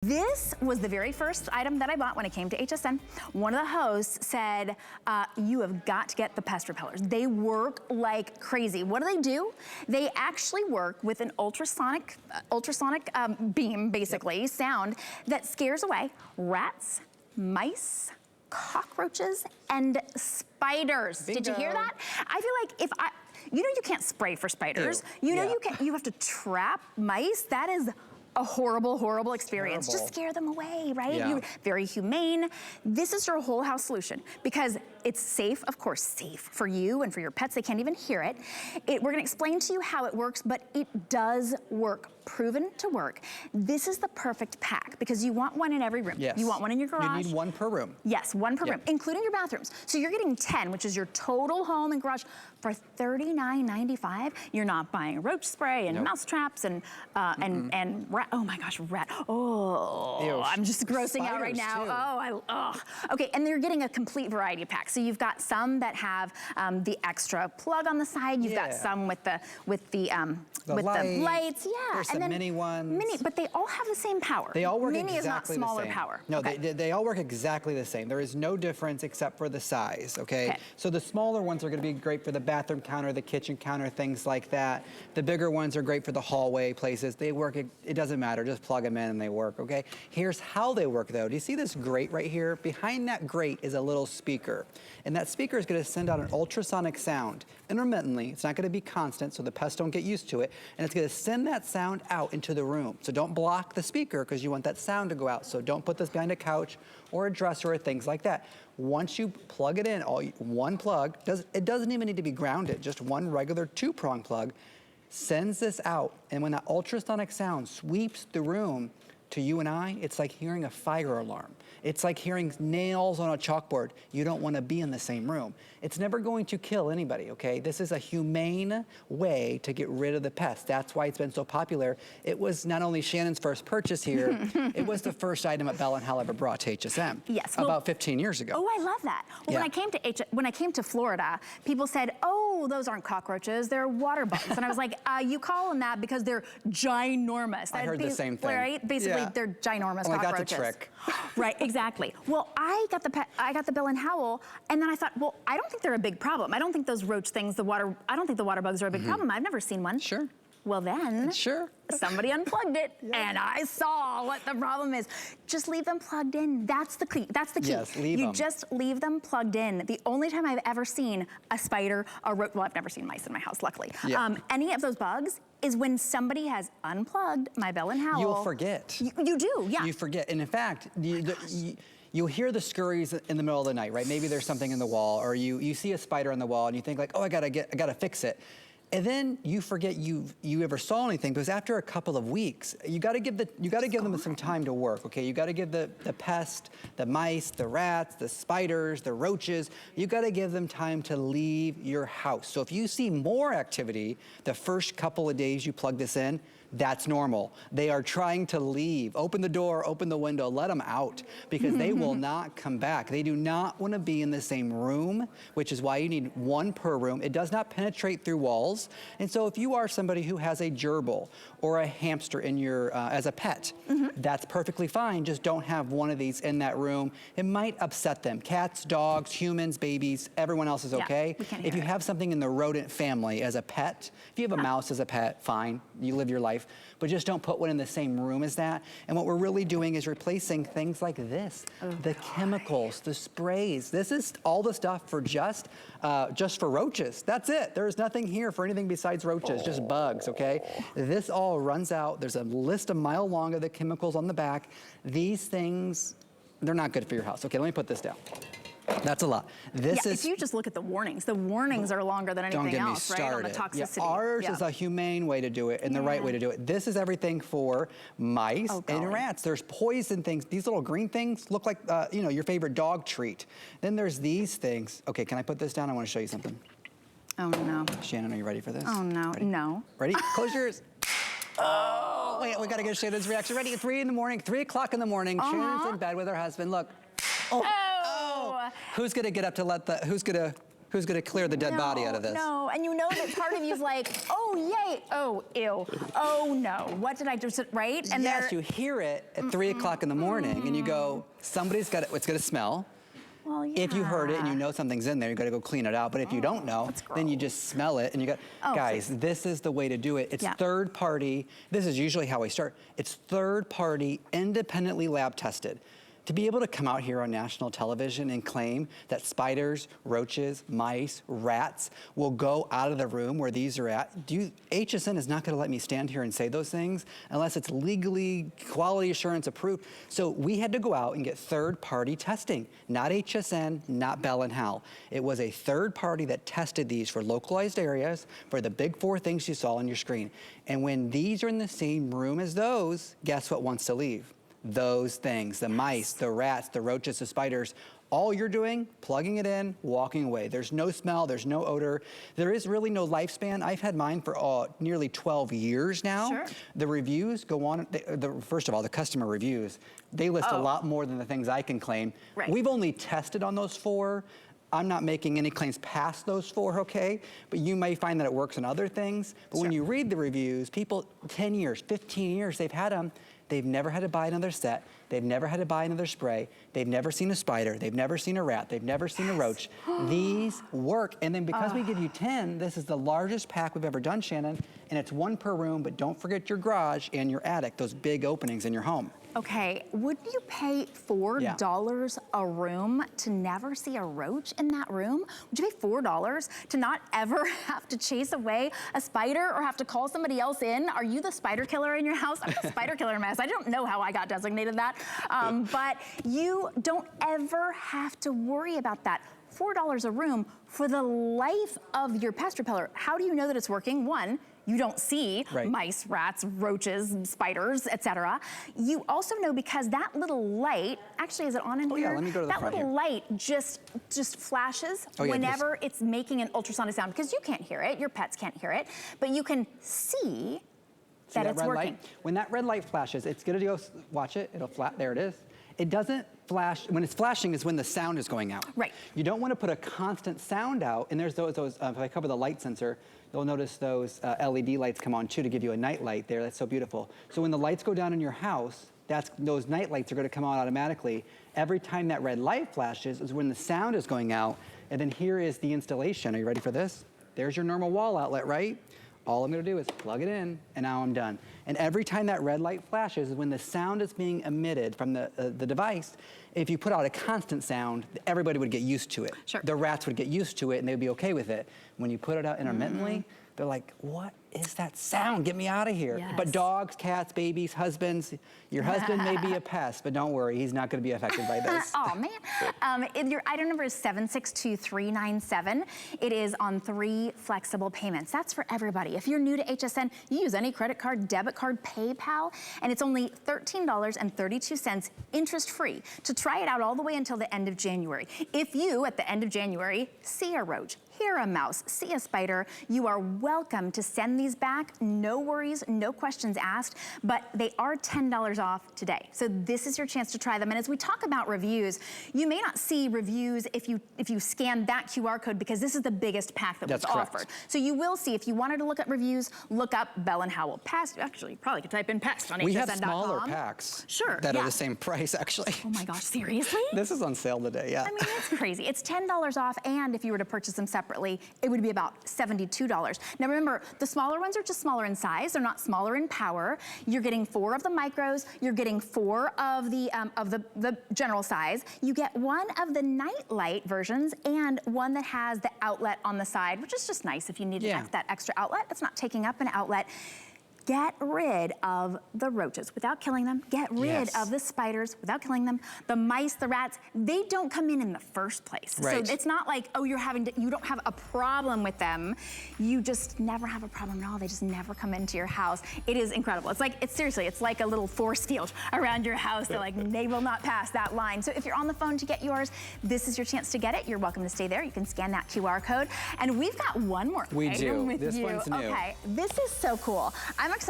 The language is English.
This was the very first item that I bought when I came to HSN. One of the hosts said, you have got to get the pest repellers. They work like crazy. What do? They actually work with an ultrasonic beam, basically, sound that scares away rats, mice, cockroaches, and spiders. Bingo. Did you hear that? I feel like you know you can't spray for spiders. Ew. You know you have to trap mice. That is a horrible, horrible experience. Just scare them away, right? Yeah. Very humane. This is your whole house solution because it's safe, of course, safe for you and for your pets. They can't even hear it. We're gonna explain to you how it works, but it does work. Proven to work. This is the perfect pack because you want one in every room. Yes. You want one in your garage. You need one per room. Yes, one per room, including your bathrooms. So you're getting 10, which is your total home and garage for $39.95. You're not buying roach spray and mouse traps and rat. Oh my gosh, rat. Oh, ew. I'm just grossing out right now. Too. Okay, and you're getting a complete variety pack. So you've got some that have the extra plug on the side. You've got some with the lights. There's some mini ones. Mini, but they all have the same power. They all work mini exactly is not smaller the same. power. No, they all work exactly the same. There is no difference except for the size, okay? So the smaller ones are gonna be great for the bathroom counter, the kitchen counter, things like that. The bigger ones are great for the hallway places. They work, it doesn't matter, just plug them in and they work, okay? Here's how they work though. Do you see this grate right here? Behind that grate is a little speaker. And that speaker is gonna send out an ultrasonic sound intermittently. It's not gonna be constant so the pests don't get used to it. And it's gonna send that sound out into the room. So don't block the speaker because you want that sound to go out. So don't put this behind a couch or a dresser or things like that. Once you plug it in, one plug, it doesn't even need to be grounded, just one regular 2-prong plug, sends this out. And when that ultrasonic sound sweeps the room, to you and I, it's like hearing a fire alarm. It's like hearing nails on a chalkboard. You don't want to be in the same room. It's never going to kill anybody, okay? This is a humane way to get rid of the pests. That's why it's been so popular. It was not only Shannon's first purchase here, it was the first item that Bell and Howell ever brought to HSN. Yes. About 15 years ago. Oh, I love that. Well, when I came to Florida, people said, oh, those aren't cockroaches, they're water bugs. And I was like, you call them that because they're ginormous. I heard the same thing. Right? Basically, they're ginormous cockroaches. That's a trick. Right, exactly. Well, I got the Bell and Howell, and then I thought, well, I don't think they're a big problem. I don't think those roach things, I don't think the water bugs are a big problem. I've never seen one. Sure. Well then, somebody unplugged it, and I saw what the problem is. Just leave them plugged in. That's the key. That's the key. Yes, leave them. You just leave them plugged in. The only time I've ever seen a spider, well, I've never seen mice in my house, luckily. Any of those bugs is when somebody has unplugged my Bell and Howell. You'll forget. You do, yeah. You forget, and in fact, you'll hear the scurries in the middle of the night, right? Maybe there's something in the wall, or you see a spider on the wall, and you think like, oh, I gotta fix it. And then you forget you ever saw anything, because after a couple of weeks, you gotta give them some time to work, okay? You gotta give the pest, the mice, the rats, the spiders, the roaches, you gotta give them time to leave your house. So if you see more activity the first couple of days you plug this in, that's normal. They are trying to leave. Open the door, open the window, let them out, because they will not come back. They do not want to be in the same room, which is why you need one per room. It does not penetrate through walls. And so if you are somebody who has a gerbil or a hamster in your as a pet, that's perfectly fine. Just don't have one of these in that room. It might upset them. Cats, dogs, humans, babies, everyone else is okay. If you have something in the rodent family as a pet, if you have a mouse as a pet, fine, you live your life. But just don't put one in the same room as that. And what we're really doing is replacing things like this, the chemicals, the sprays. This is all the stuff for just for roaches. That's it. There's nothing here for anything besides roaches, just bugs, okay? This all runs out. There's a list a mile long of the chemicals on the back. These things, they're not good for your house. Okay, let me put this down. That's a lot. If you just look at the warnings are longer than anything else, right? On the toxicity. Ours is a humane way to do it and the right way to do it. This is everything for mice and rats. There's poison things. These little green things look like, your favorite dog treat. Then there's these things. Okay, can I put this down? I want to show you something. Oh no. Shannon, are you ready for this? Oh no, no. Ready? Close your ears. Oh, wait, we got to get Shannon's reaction. Ready? 3 o'clock in the morning. Shannon's in bed with her husband. Look. Oh. Who's gonna get up to who's gonna Who's gonna clear the dead body out of this? No, and you know that part of you's like, oh, yay, oh, ew, oh, no, what did I do, right? And yes, you hear it at 3 o'clock in the morning, and you go, somebody's got it, it's gonna smell. Well, yeah. If you heard it and you know something's in there, you gotta go clean it out. But if you don't know, then you just smell it and you got, guys, this is the way to do it. It's third party. This is usually how we start. It's third party, independently lab tested. To be able to come out here on national television and claim that spiders, roaches, mice, rats will go out of the room where these are at, HSN is not gonna let me stand here and say those things unless it's legally quality assurance approved. So we had to go out and get third party testing, not HSN, not Bell and Howell. It was a third party that tested these for localized areas, for the big 4 things you saw on your screen. And when these are in the same room as those, guess what wants to leave? Those things, the mice, the rats, the roaches, the spiders, all you're doing, plugging it in, walking away. There's no smell, there's no odor. There is really no lifespan. I've had mine for nearly 12 years now. Sure. The reviews go on, first of all, the customer reviews, they list a lot more than the things I can claim. Right. We've only tested on those 4. I'm not making any claims past those 4, okay? But you may find that it works on other things. But when you read the reviews, people, 10 years, 15 years, they've had them. They've never had to buy another set. They've never had to buy another spray. They've never seen a spider. They've never seen a rat. They've never seen a roach. These work. And then because we give you 10, this is the largest pack we've ever done, Shannon. And it's 1 per room, but don't forget your garage and your attic, those big openings in your home. Okay, would you pay $4 a room to never see a roach in that room? Would you pay $4 to not ever have to chase away a spider or have to call somebody else in? Are you the spider killer in your house? I'm the spider killer mess. I don't know how I got designated that, but you don't ever have to worry about that. $4 a room for the life of your pest repeller. How do you know that it's working? 1, you don't see mice, rats, roaches, spiders, etc. You also know because that little light, actually, is it on in here? Yeah, let me go to the that front little here. light just flashes whenever it's making an ultrasonic sound, because you can't hear it, your pets can't hear it, but you can see that it's red working. Light? When that red light flashes, it's gonna go, watch it, it'll there it is. It doesn't flash, when it's flashing is when the sound is going out. Right. You don't want to put a constant sound out, and there's those if I cover the light sensor, you'll notice those LED lights come on too to give you a night light there. That's so beautiful. So when the lights go down in your house, those night lights are going to come on automatically. Every time that red light flashes is when the sound is going out, and then here is the installation. Are you ready for this? There's your normal wall outlet, right? All I'm gonna do is plug it in, and now I'm done. And every time that red light flashes is when the sound is being emitted from the device. If you put out a constant sound, everybody would get used to it. Sure. The rats would get used to it, and they'd be okay with it. When you put it out intermittently, they're like, what is that sound? Get me out of here. Yes. But dogs, cats, babies, husbands, your husband may be a pest, but don't worry, he's not gonna be affected by this. Oh man. Your item number is 762397. It is on 3 flexible payments. That's for everybody. If you're new to HSN, you use any credit card, debit card, PayPal, and it's only $13.32 interest-free to try it out all the way until the end of January. If you, at the end of January, see a roach, hear a mouse, see a spider, you are welcome to send these back. No worries, no questions asked, but they are $10 off today. So this is your chance to try them. And as we talk about reviews, you may not see reviews if you scan that QR code, because this is the biggest pack that was offered. So you will see, if you wanted to look at reviews, look up Bell & Howell Pest. Actually, you probably could type in pest on HSN.com. We have smaller packs that are the same price, actually. Oh my gosh, seriously? This is on sale today, yeah. I mean, it's crazy. It's $10 off, and if you were to purchase them separately, it would be about $72. Now remember, the smaller ones are just smaller in size. They're not smaller in power. You're getting 4 of the micros. You're getting 4 of the general size. You get 1 of the nightlight versions and 1 that has the outlet on the side, which is just nice if you need that extra outlet. It's not taking up an outlet. Get rid of the roaches without killing them. Get rid of the spiders without killing them. The mice, the rats, they don't come in the first place. Right. So it's not like, oh, you don't have a problem with them. You just never have a problem at all. They just never come into your house. It is incredible. Seriously, it's like a little force field around your house. They're like, they will not pass that line. So if you're on the phone to get yours, this is your chance to get it. You're welcome to stay there. You can scan that QR code. And we've got one more item with you. This one's new. Okay, this is so cool. I'm excited.